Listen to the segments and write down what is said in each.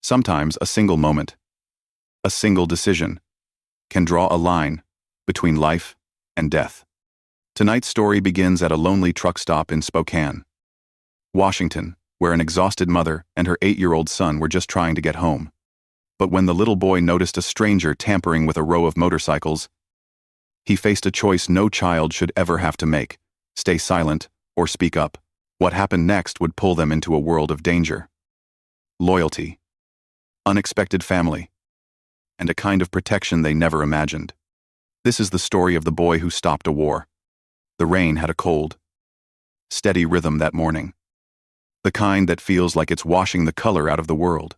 Sometimes a single moment, a single decision, can draw a line between life and death. Tonight's story begins at a lonely truck stop in Spokane, Washington, where an exhausted mother and her 8-year-old son were just trying to get home. But when the little boy noticed a stranger tampering with a row of motorcycles, he faced a choice no child should ever have to make: stay silent or speak up. What happened next would pull them into a world of danger, loyalty, unexpected family, and a kind of protection they never imagined. This is the story of the boy who stopped a war. The rain had a cold, steady rhythm that morning, the kind that feels like it's washing the color out of the world.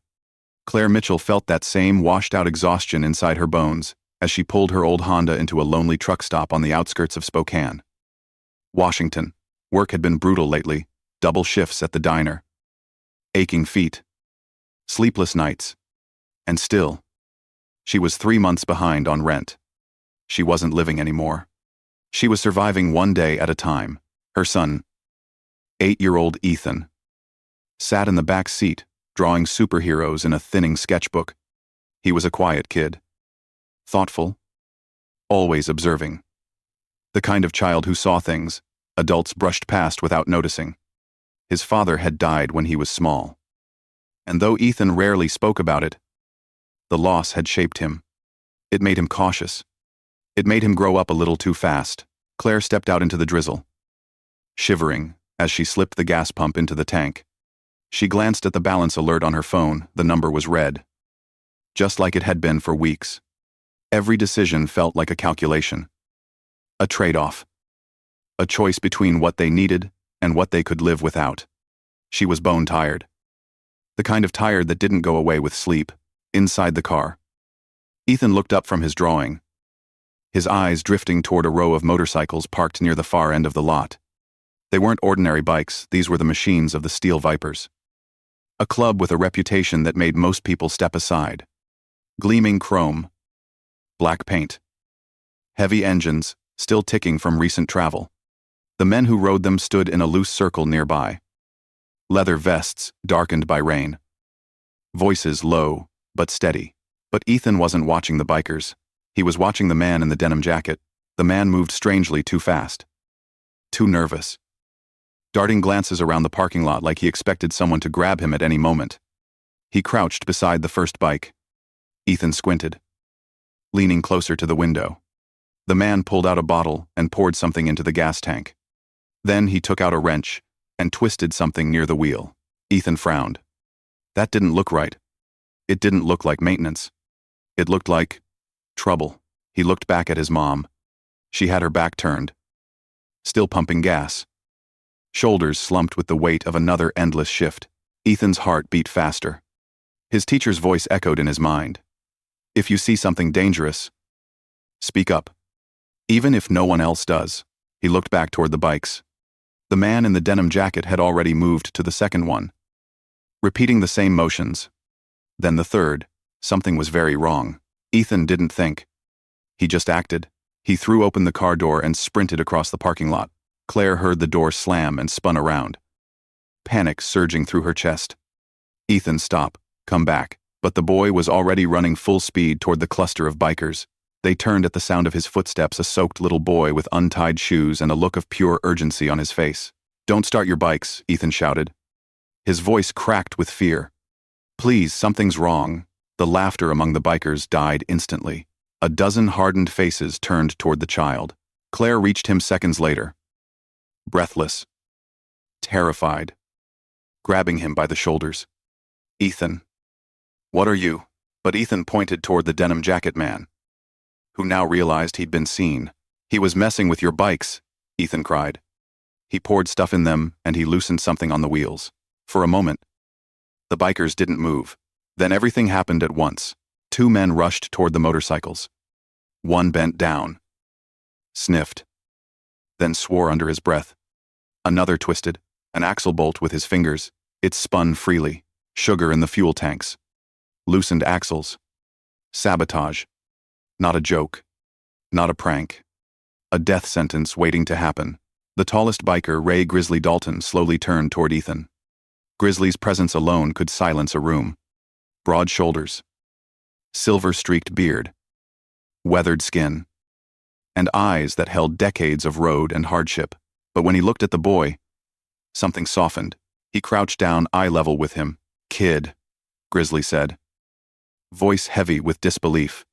Claire Mitchell felt that same washed-out exhaustion inside her bones as she pulled her old Honda into a lonely truck stop on the outskirts of Spokane, Washington. Work had been brutal lately: double shifts at the diner, aching feet, sleepless nights, and still, she was 3 months behind on rent. She wasn't living anymore. She was surviving one day at a time. Her son, 8-year-old Ethan, sat in the back seat, drawing superheroes in a thinning sketchbook. He was a quiet kid, thoughtful, always observing. The kind of child who saw things adults brushed past without noticing. His father had died when he was small, and though Ethan rarely spoke about it, the loss had shaped him. It made him cautious. It made him grow up a little too fast. Claire stepped out into the drizzle, shivering as she slipped the gas pump into the tank. She glanced at the balance alert on her phone. The number was red, just like it had been for weeks. Every decision felt like a calculation, a trade-off, a choice between what they needed and what they could live without. She was bone-tired, the kind of tired that didn't go away with sleep. Inside the car, Ethan looked up from his drawing, his eyes drifting toward a row of motorcycles parked near the far end of the lot. They weren't ordinary bikes. These were the machines of the Steel Vipers, a club with a reputation that made most people step aside. Gleaming chrome, black paint, heavy engines, still ticking from recent travel. The men who rode them stood in a loose circle nearby, leather vests darkened by rain, voices low but steady. But Ethan wasn't watching the bikers. He was watching the man in the denim jacket. The man moved strangely too fast, too nervous, darting glances around the parking lot like he expected someone to grab him at any moment. He crouched beside the first bike. Ethan squinted, leaning closer to the window. The man pulled out a bottle and poured something into the gas tank. Then he took out a wrench and twisted something near the wheel. Ethan frowned. That didn't look right. It didn't look like maintenance. It looked like trouble. He looked back at his mom. She had her back turned, still pumping gas, shoulders slumped with the weight of another endless shift. Ethan's heart beat faster. His teacher's voice echoed in his mind. If you see something dangerous, speak up. Even if no one else does. He looked back toward the bikes. The man in the denim jacket had already moved to the second one, repeating the same motions. Then the third. Something was very wrong. Ethan didn't think. He just acted. He threw open the car door and sprinted across the parking lot. Claire heard the door slam and spun around, panic surging through her chest. Ethan, stop. Come back. But the boy was already running full speed toward the cluster of bikers. They turned at the sound of his footsteps, a soaked little boy with untied shoes and a look of pure urgency on his face. Don't start your bikes, Ethan shouted. His voice cracked with fear. Please, something's wrong. The laughter among the bikers died instantly. A dozen hardened faces turned toward the child. Claire reached him seconds later, breathless, terrified, grabbing him by the shoulders. Ethan. What are you? But Ethan pointed toward the denim jacket man, who now realized he'd been seen. He was messing with your bikes, Ethan cried. He poured stuff in them and he loosened something on the wheels. For a moment, the bikers didn't move. Then everything happened at once. 2 men rushed toward the motorcycles. One bent down, sniffed, then swore under his breath. Another twisted an axle bolt with his fingers. It spun freely. Sugar in the fuel tanks. Loosened axles. Sabotage. Not a joke. Not a prank. A death sentence waiting to happen. The tallest biker, Ray Grizzly Dalton, slowly turned toward Ethan. Grizzly's presence alone could silence a room. Broad shoulders, silver-streaked beard, weathered skin, and eyes that held decades of road and hardship. But when he looked at the boy, something softened. He crouched down eye level with him. "Kid," Grizzly said, voice heavy with disbelief.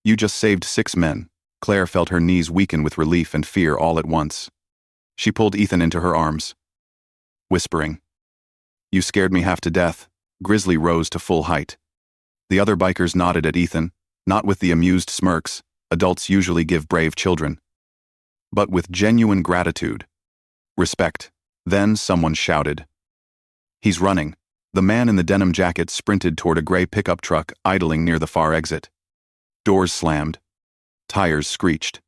"You just saved 6 men." Claire felt her knees weaken with relief and fear all at once. She pulled Ethan into her arms, whispering, "You scared me half to death." Grizzly rose to full height. The other bikers nodded at Ethan, not with the amused smirks adults usually give brave children, but with genuine gratitude, respect. Then someone shouted, "He's running." The man in the denim jacket sprinted toward a gray pickup truck idling near the far exit. Doors slammed. Tires screeched.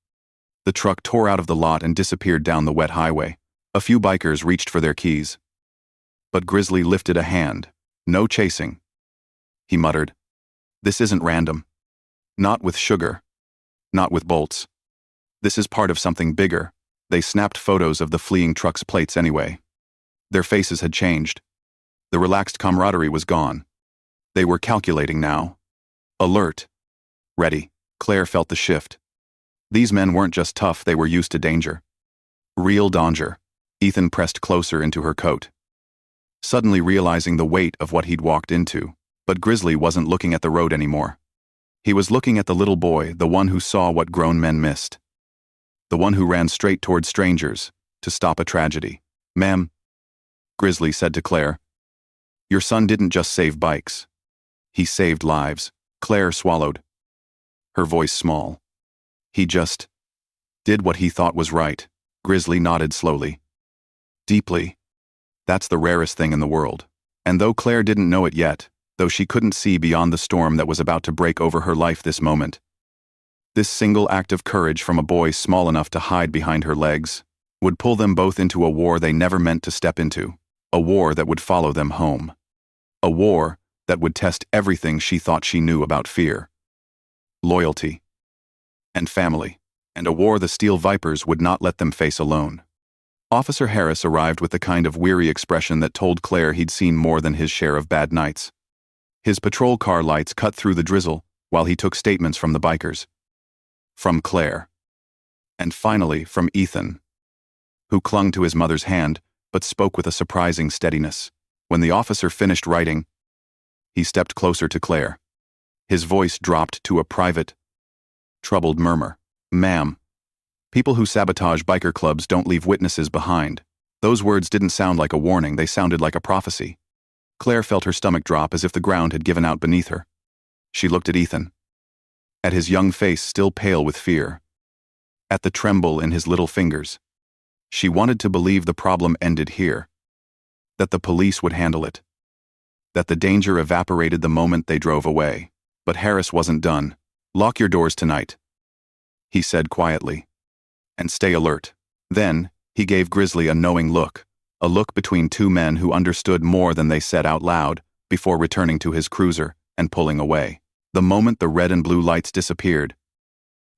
The truck tore out of the lot and disappeared down the wet highway. A few bikers reached for their keys. But Grizzly lifted a hand. "No chasing." He muttered, "This isn't random. Not with sugar. Not with bolts. This is part of something bigger." They snapped photos of the fleeing truck's plates anyway. Their faces had changed. The relaxed camaraderie was gone. They were calculating now. Alert. Ready. Claire felt the shift. These men weren't just tough, they were used to danger. Real danger. Ethan pressed closer into her coat, suddenly realizing the weight of what he'd walked into. But Grizzly wasn't looking at the road anymore. He was looking at the little boy, the one who saw what grown men missed. The one who ran straight toward strangers to stop a tragedy. "Ma'am," Grizzly said to Claire, "your son didn't just save bikes. He saved lives." Claire swallowed, her voice small. "He just did what he thought was right." Grizzly nodded slowly. "Deeply. That's the rarest thing in the world." And though Claire didn't know it yet, though she couldn't see beyond the storm that was about to break over her life this moment, this single act of courage from a boy small enough to hide behind her legs would pull them both into a war they never meant to step into, a war that would follow them home, a war that would test everything she thought she knew about fear, loyalty, and family, and a war the Steel Vipers would not let them face alone. Officer Harris arrived with the kind of weary expression that told Claire he'd seen more than his share of bad nights. His patrol car lights cut through the drizzle while he took statements from the bikers. From Claire. And finally from Ethan, who clung to his mother's hand but spoke with a surprising steadiness. When the officer finished writing, he stepped closer to Claire. His voice dropped to a private, troubled murmur. "Ma'am, people who sabotage biker clubs don't leave witnesses behind." Those words didn't sound like a warning, they sounded like a prophecy. Claire felt her stomach drop as if the ground had given out beneath her. She looked at Ethan, at his young face still pale with fear, at the tremble in his little fingers. She wanted to believe the problem ended here, that the police would handle it, that the danger evaporated the moment they drove away. But Harris wasn't done. "Lock your doors tonight," he said quietly, "and stay alert." Then, he gave Grizzly a knowing look, a look between two men who understood more than they said out loud, before returning to his cruiser and pulling away. The moment the red and blue lights disappeared,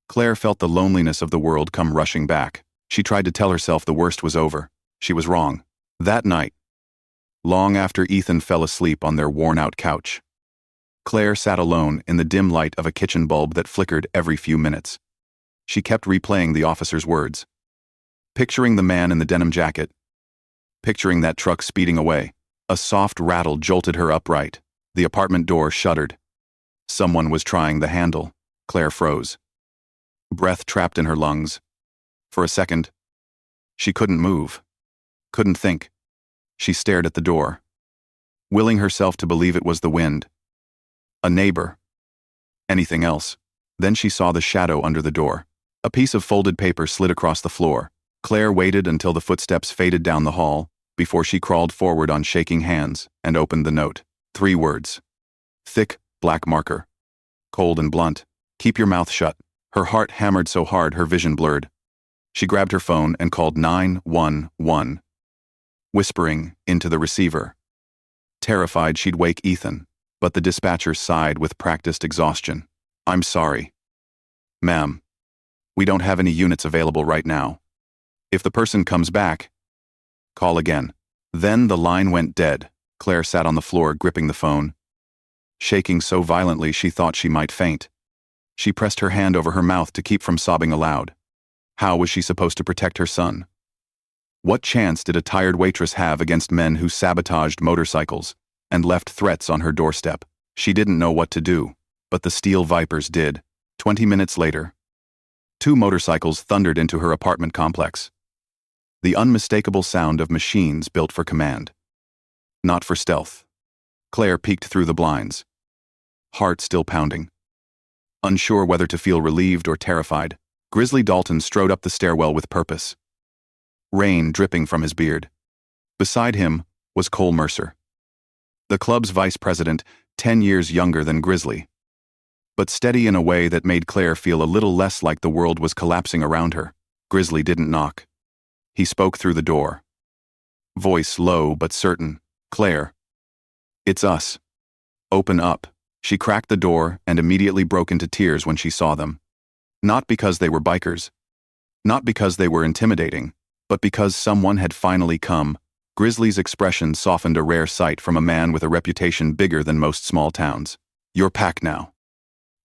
Claire felt the loneliness of the world come rushing back. She tried to tell herself the worst was over. She was wrong. That night, long after Ethan fell asleep on their worn-out couch, Claire sat alone in the dim light of a kitchen bulb that flickered every few minutes. She kept replaying the officer's words, picturing the man in the denim jacket, picturing that truck speeding away. A soft rattle jolted her upright. The apartment door shuddered. Someone was trying the handle. Claire froze, breath trapped in her lungs. For a second, she couldn't move, couldn't think. She stared at the door, willing herself to believe it was the wind, a neighbor, anything else. Then she saw the shadow under the door. A piece of folded paper slid across the floor. Claire waited until the footsteps faded down the hall before she crawled forward on shaking hands and opened the note. 3 words. Thick, black marker. Cold and blunt. "Keep your mouth shut." Her heart hammered so hard her vision blurred. She grabbed her phone and called 911, whispering into the receiver. Terrified she'd wake Ethan, but the dispatcher sighed with practiced exhaustion. "I'm sorry, ma'am. We don't have any units available right now. If the person comes back, call again." Then the line went dead. Claire sat on the floor gripping the phone, shaking so violently she thought she might faint. She pressed her hand over her mouth to keep from sobbing aloud. How was she supposed to protect her son? What chance did a tired waitress have against men who sabotaged motorcycles and left threats on her doorstep? She didn't know what to do, but the Steel Vipers did. 20 minutes later, 2 motorcycles thundered into her apartment complex. The unmistakable sound of machines built for command, not for stealth. Claire peeked through the blinds, heart still pounding. Unsure whether to feel relieved or terrified, Grizzly Dalton strode up the stairwell with purpose, rain dripping from his beard. Beside him was Cole Mercer, the club's vice president, 10 years younger than Grizzly, but steady in a way that made Claire feel a little less like the world was collapsing around her. Grizzly didn't knock. He spoke through the door. Voice low but certain. Claire. It's us. Open up. She cracked the door and immediately broke into tears when she saw them. Not because they were bikers. Not because they were intimidating, but because someone had finally come. Grizzly's expression softened, a rare sight from a man with a reputation bigger than most small towns. You're packed now,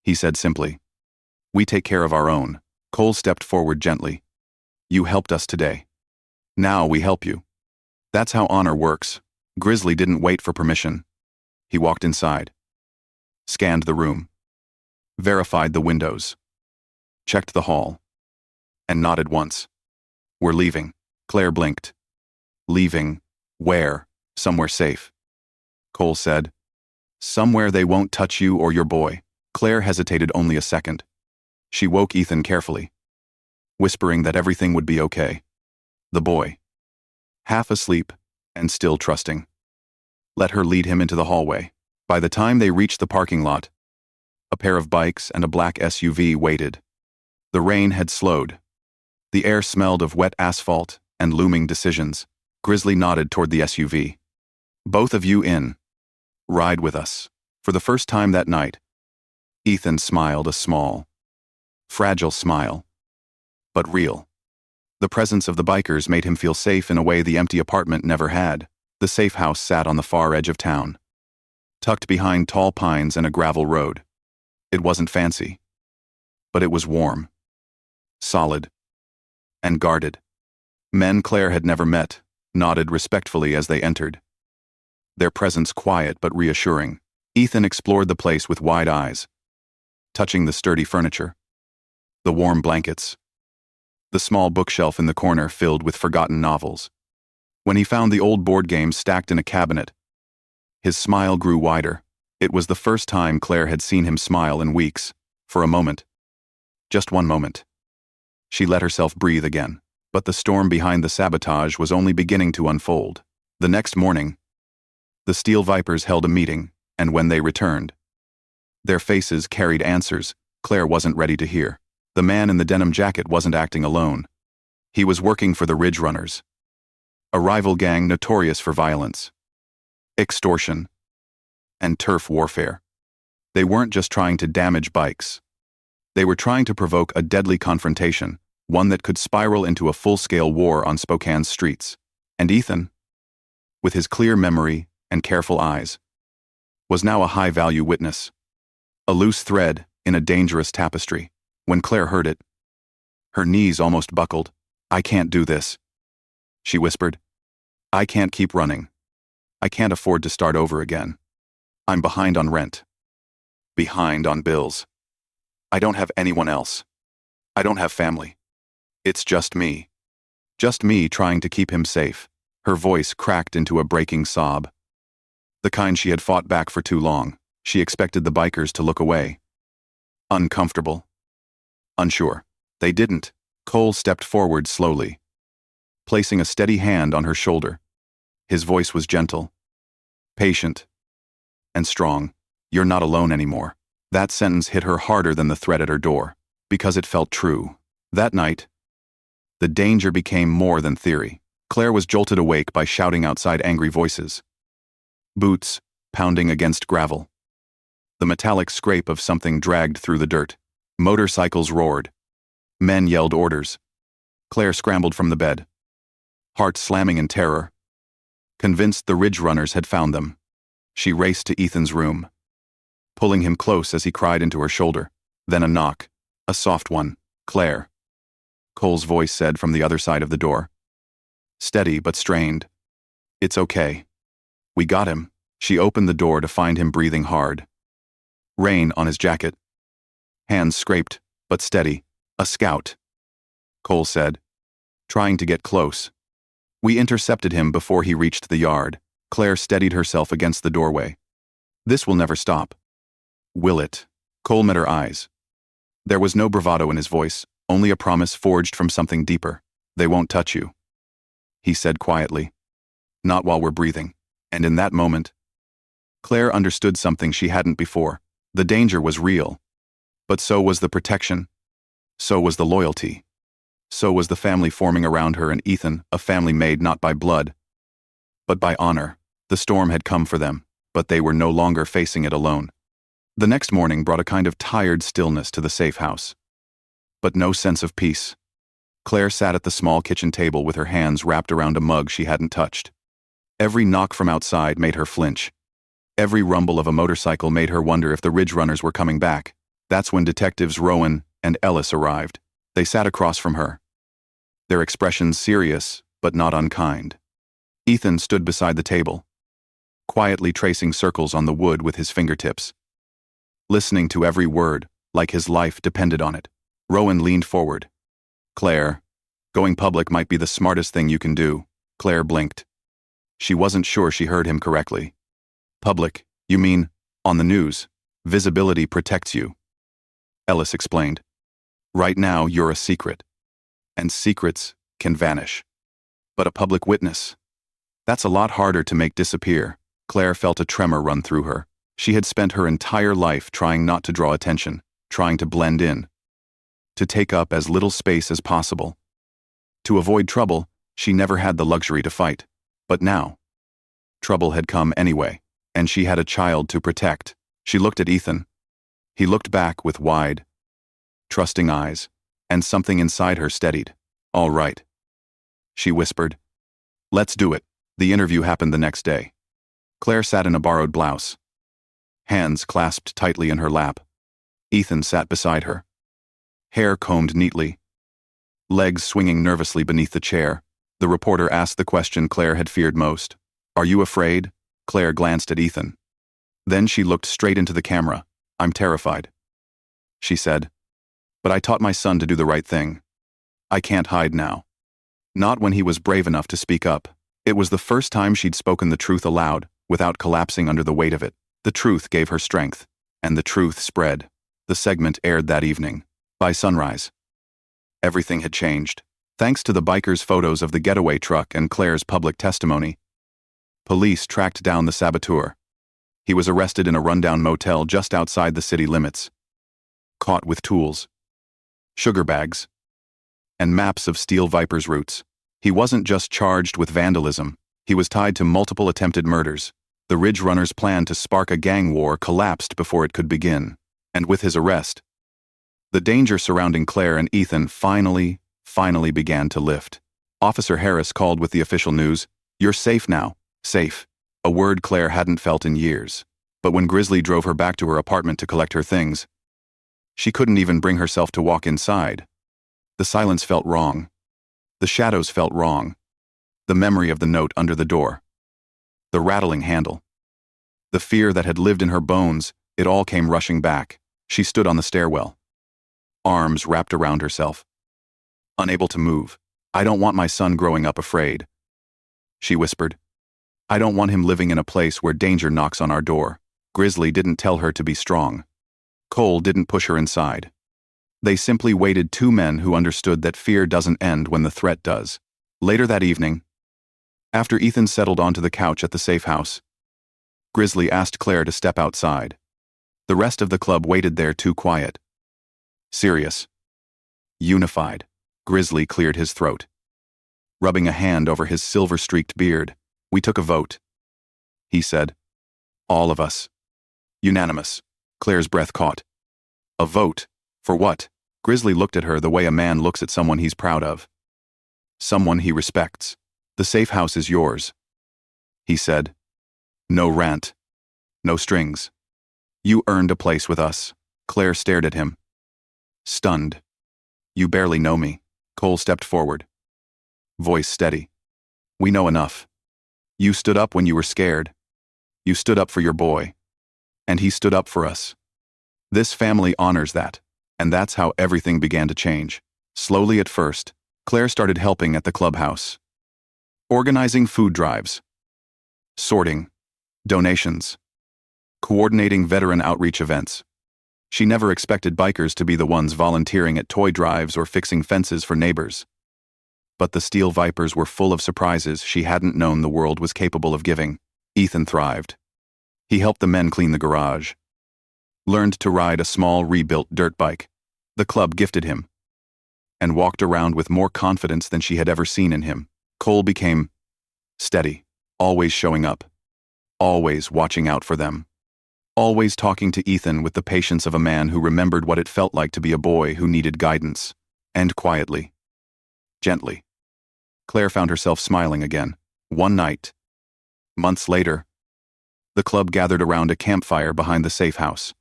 he said simply. We take care of our own. Cole stepped forward gently. You helped us today. Now we help you. That's how honor works. Grizzly didn't wait for permission. He walked inside, scanned the room, verified the windows, checked the hall, and nodded once. We're leaving. Claire blinked. Leaving? Where? Somewhere safe. Cole said. Somewhere they won't touch you or your boy. Claire hesitated only a second. She woke Ethan carefully, whispering that everything would be okay. The boy, half asleep and still trusting, let her lead him into the hallway. By the time they reached the parking lot, a pair of bikes and a black SUV waited. The rain had slowed. The air smelled of wet asphalt and looming decisions. Grizzly nodded toward the SUV. Both of you in. Ride with us. For the first time that night, Ethan smiled, a small, fragile smile, but real. The presence of the bikers made him feel safe in a way the empty apartment never had. The safe house sat on the far edge of town, tucked behind tall pines and a gravel road. It wasn't fancy, but it was warm, solid, and guarded. Men Claire had never met nodded respectfully as they entered, their presence quiet but reassuring. Ethan explored the place with wide eyes, touching the sturdy furniture, the warm blankets, the small bookshelf in the corner filled with forgotten novels. When he found the old board games stacked in a cabinet, his smile grew wider. It was the first time Claire had seen him smile in weeks. For a moment, just one moment, she let herself breathe again. But the storm behind the sabotage was only beginning to unfold. The next morning, the Steel Vipers held a meeting, and when they returned, their faces carried answers Claire wasn't ready to hear. The man in the denim jacket wasn't acting alone. He was working for the Ridge Runners, a rival gang notorious for violence, extortion, and turf warfare. They weren't just trying to damage bikes. They were trying to provoke a deadly confrontation, one that could spiral into a full-scale war on Spokane's streets. And Ethan, with his clear memory and careful eyes, was now a high-value witness, a loose thread in a dangerous tapestry. When Claire heard it, her knees almost buckled. I can't do this, she whispered. I can't keep running. I can't afford to start over again. I'm behind on rent, behind on bills. I don't have anyone else. I don't have family. It's just me trying to keep him safe. Her voice cracked into a breaking sob, the kind she had fought back for too long. She expected the bikers to look away, uncomfortable, unsure. They didn't. Cole stepped forward slowly, placing a steady hand on her shoulder. His voice was gentle, patient, and strong. You're not alone anymore. That sentence hit her harder than the threat at her door, because it felt true. That night, the danger became more than theory. Claire was jolted awake by shouting outside, angry voices, boots pounding against gravel, the metallic scrape of something dragged through the dirt. Motorcycles roared. Men yelled orders. Claire scrambled from the bed, heart slamming in terror. Convinced the Ridge Runners had found them, she raced to Ethan's room. pulling him close as he cried into her shoulder. Then a knock. A soft one. "Claire." Cole's voice said from the other side of the door. Steady but strained. "It's okay. We got him." She opened the door to find him breathing hard. Rain on his jacket. Hands scraped, but steady. "A scout," Cole said, trying to get close. "We intercepted him before he reached the yard." Claire steadied herself against the doorway. "This will never stop." "Will it?" Cole met her eyes. There was no bravado in his voice, only a promise forged from something deeper. "They won't touch you," he said quietly. "Not while we're breathing." And in that moment, Claire understood something she hadn't before. The danger was real. But so was the protection. So was the loyalty. So was the family forming around her and Ethan, a family made not by blood, but by honor. The storm had come for them, but they were no longer facing it alone. The next morning brought a kind of tired stillness to the safe house. But no sense of peace. Claire sat at the small kitchen table with her hands wrapped around a mug she hadn't touched. Every knock from outside made her flinch. Every rumble of a motorcycle made her wonder if the Ridge Runners were coming back. That's when detectives Rowan and Ellis arrived. They sat across from her, their expressions serious but not unkind. Ethan stood beside the table, quietly tracing circles on the wood with his fingertips, listening to every word, like his life depended on it. Rowan leaned forward. "Claire, going public might be the smartest thing you can do." Claire blinked. She wasn't sure she heard him correctly. "Public, you mean, on the news. Visibility protects you," Ellis explained. "Right now you're a secret. And secrets can vanish. But a public witness, that's a lot harder to make disappear." Claire felt a tremor run through her. She had spent her entire life trying not to draw attention, trying to blend in, to take up as little space as possible. To avoid trouble, she never had the luxury to fight. But now, trouble had come anyway, and she had a child to protect. She looked at Ethan. He looked back with wide, trusting eyes, and something inside her steadied. "All right," she whispered. "Let's do it." The interview happened the next day. Claire sat in a borrowed blouse, hands clasped tightly in her lap. Ethan sat beside her, hair combed neatly, legs swinging nervously beneath the chair. The reporter asked the question Claire had feared most. "Are you afraid?" Claire glanced at Ethan. Then she looked straight into the camera. "I'm terrified," she said. "But I taught my son to do the right thing. I can't hide now." Not when he was brave enough to speak up. It was the first time she'd spoken the truth aloud, without collapsing under the weight of it. The truth gave her strength, and the truth spread. The segment aired that evening. By sunrise, everything had changed. Thanks to the bikers' photos of the getaway truck and Claire's public testimony, police tracked down the saboteur. He was arrested in a rundown motel just outside the city limits, caught with tools, sugar bags, and maps of Steel Viper's routes. He wasn't just charged with vandalism, he was tied to multiple attempted murders. The Ridge Runners' plan to spark a gang war collapsed before it could begin. And with his arrest, the danger surrounding Claire and Ethan finally began to lift. Officer Harris called with the official news. "You're safe now." Safe. A word Claire hadn't felt in years. But when Grizzly drove her back to her apartment to collect her things, she couldn't even bring herself to walk inside. The silence felt wrong. The shadows felt wrong. The memory of the note under the door. The rattling handle. The fear that had lived in her bones, it all came rushing back. She stood on the stairwell, arms wrapped around herself, unable to move. "I don't want my son growing up afraid," she whispered. "I don't want him living in a place where danger knocks on our door." Grizzly didn't tell her to be strong. Cole didn't push her inside. They simply waited, two men who understood that fear doesn't end when the threat does. Later that evening, after Ethan settled onto the couch at the safe house, Grizzly asked Claire to step outside. The rest of the club waited there, too quiet. Serious. Unified. Grizzly cleared his throat, rubbing a hand over his silver-streaked beard. "We took a vote," he said. "All of us. Unanimous." Claire's breath caught. "A vote? For what?" Grizzly looked at her the way a man looks at someone he's proud of, someone he respects. "The safe house is yours," he said. "No rant. No strings. You earned a place with us. Claire stared at him, stunned. You barely know me. Cole stepped forward, voice steady. We know enough. You stood up when you were scared. You stood up for your boy. And he stood up for us. This family honors that. And that's how everything began to change. Slowly at first, Claire started helping at the clubhouse. Organizing food drives. Sorting. Donations. Coordinating veteran outreach events. She never expected bikers to be the ones volunteering at toy drives or fixing fences for neighbors. But the Steel Vipers were full of surprises she hadn't known the world was capable of giving. Ethan thrived. He helped the men clean the garage. Learned to ride a small rebuilt dirt bike. The club gifted him. And walked around with more confidence than she had ever seen in him. Cole became steady, always showing up. Always watching out for them. Always talking to Ethan with the patience of a man who remembered what it felt like to be a boy who needed guidance. And quietly. Gently. Claire found herself smiling again. One night. Months later. The club gathered around a campfire behind the safe house.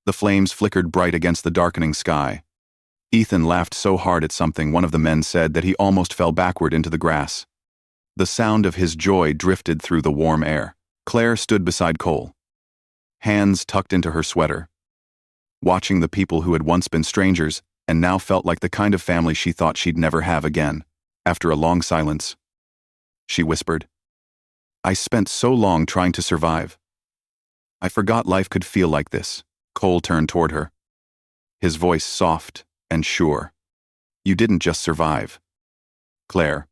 The flames flickered bright against the darkening sky. Ethan laughed so hard at something one of the men said that he almost fell backward into the grass. The sound of his joy drifted through the warm air. Claire stood beside Cole, hands tucked into her sweater, watching the people who had once been strangers and now felt like the kind of family she thought she'd never have again. After a long silence, she whispered, I spent so long trying to survive. I forgot life could feel like this. Cole turned toward her, his voice soft and sure. You didn't just survive, Claire.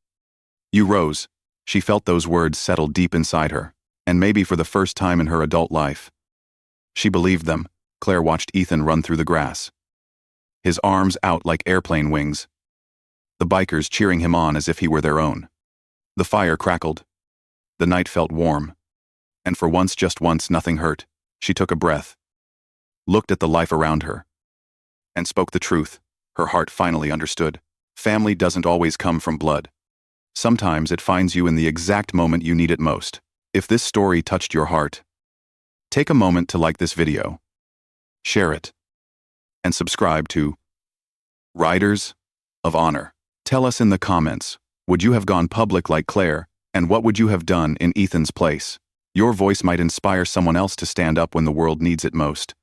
You rose. She felt those words settle deep inside her, and maybe for the first time in her adult life. She believed them. Claire watched Ethan run through the grass, his arms out like airplane wings, the bikers cheering him on as if he were their own. The fire crackled. The night felt warm. And for once, just once, nothing hurt. She took a breath, looked at the life around her, and spoke the truth. Her heart finally understood. Family doesn't always come from blood. Sometimes it finds you in the exact moment you need it most. If this story touched your heart, take a moment to like this video, share it, and subscribe to Riders of Honor. Tell us in the comments, would you have gone public like Claire, and what would you have done in Ethan's place? Your voice might inspire someone else to stand up when the world needs it most.